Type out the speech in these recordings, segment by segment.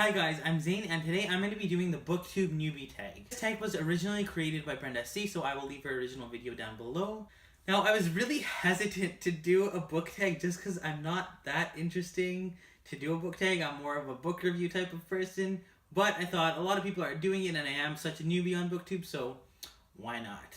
Hi guys, I'm Zane and today I'm going to be doing the Booktube Newbie Tag. This tag was originally created by Brenda C, so I will leave her original video down below. Now, I was really hesitant to do a book tag just because I'm not that interesting to do a book tag. I'm more of a book review type of person, but I thought a lot of people are doing it and I am such a newbie on Booktube, so why not?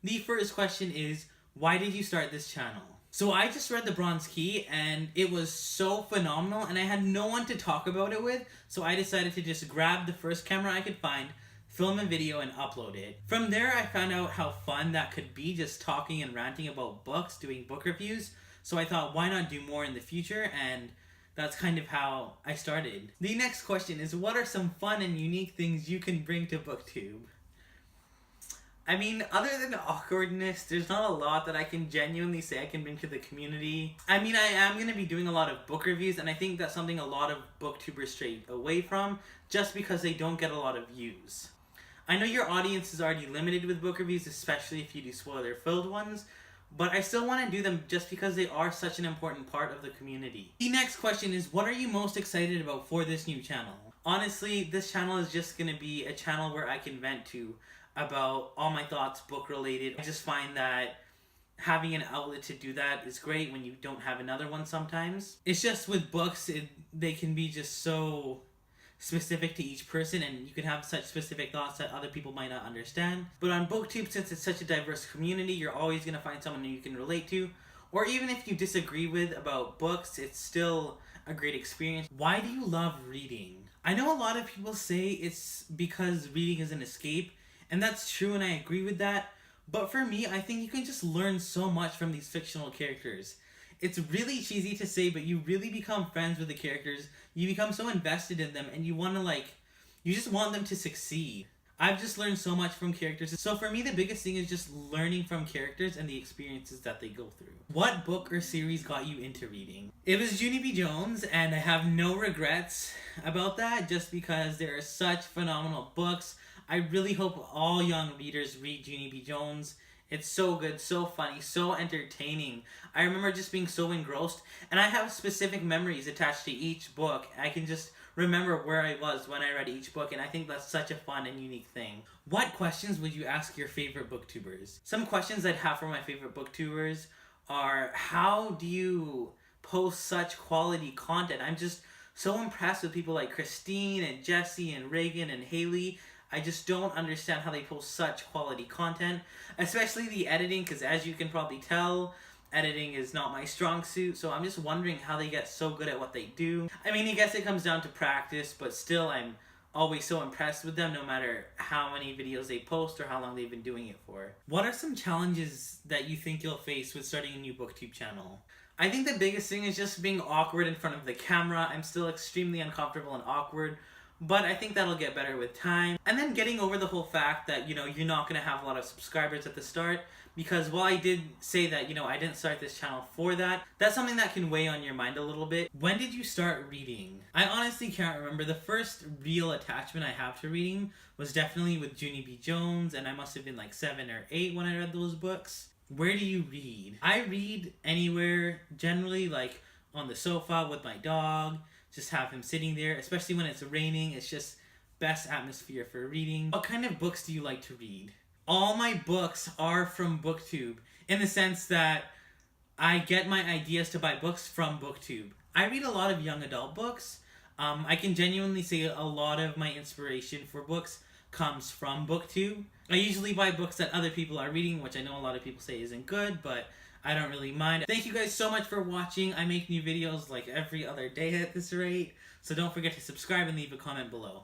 The first question is, why did you start this channel? So I just read The Bronze Key and it was so phenomenal and I had no one to talk about it with, so I decided to just grab the first camera I could find, film a video and upload it. From there I found out how fun that could be, just talking and ranting about books, doing book reviews, so I thought why not do more in the future, and that's kind of how I started. The next question is, what are some fun and unique things you can bring to Booktube? I mean, other than awkwardness, there's not a lot that I can genuinely say I can bring to the community. I mean, I am going to be doing a lot of book reviews, and I think that's something a lot of booktubers stray away from, just because they don't get a lot of views. I know your audience is already limited with book reviews, especially if you do spoiler-filled ones, but I still want to do them just because they are such an important part of the community. The next question is, what are you most excited about for this new channel? Honestly, this channel is just going to be a channel where I can vent to about all my thoughts book related. I just find that having an outlet to do that is great when you don't have another one sometimes. It's just with books, they can be just so specific to each person and you can have such specific thoughts that other people might not understand. But on Booktube, since it's such a diverse community, you're always going to find someone who you can relate to. Or even if you disagree with about books, it's still a great experience. Why do you love reading? I know a lot of people say it's because reading is an escape, and that's true and I agree with that, but for me, I think you can just learn so much from these fictional characters. It's really cheesy to say, but you really become friends with the characters, you become so invested in them, and you just want them to succeed. I've just learned so much from characters, so for me the biggest thing is just learning from characters and the experiences that they go through. What book or series got you into reading? It was Junie B. Jones, and I have no regrets about that, just because there are such phenomenal books. I really hope all young readers read Junie B. Jones. It's so good, so funny, so entertaining. I remember just being so engrossed, and I have specific memories attached to each book. I can just remember where I was when I read each book, and I think that's such a fun and unique thing. What questions would you ask your favorite booktubers? Some questions I'd have for my favorite booktubers are, how do you post such quality content? I'm just so impressed with people like Christine and Jesse and Reagan and Haley. I just don't understand how they post such quality content, especially the editing, because as you can probably tell, editing is not my strong suit, so I'm just wondering how they get so good at what they do. I mean, I guess it comes down to practice, but still I'm always so impressed with them no matter how many videos they post or how long they've been doing it for. What are some challenges that you think you'll face with starting a new booktube channel? I think the biggest thing is just being awkward in front of the camera. I'm still extremely uncomfortable and awkward, but I think that'll get better with time. And then getting over the whole fact that, you're not going to have a lot of subscribers at the start, because while I did say that, I didn't start this channel for that, that's something that can weigh on your mind a little bit. When did you start reading? I honestly can't remember. The first real attachment I have to reading was definitely with Junie B. Jones, and I must have been like 7 or 8 when I read those books. Where do you read? I read anywhere, generally like on the sofa with my dog. Just have him sitting there, especially when it's raining. It's just best atmosphere for reading. What kind of books do you like to read? All my books are from Booktube, in the sense that I get my ideas to buy books from Booktube. I read a lot of young adult books. I can genuinely say a lot of my inspiration for books comes from Booktube. I usually buy books that other people are reading, which I know a lot of people say isn't good, but I don't really mind. Thank you guys so much for watching. I make new videos like every other day at this rate, so don't forget to subscribe and leave a comment below.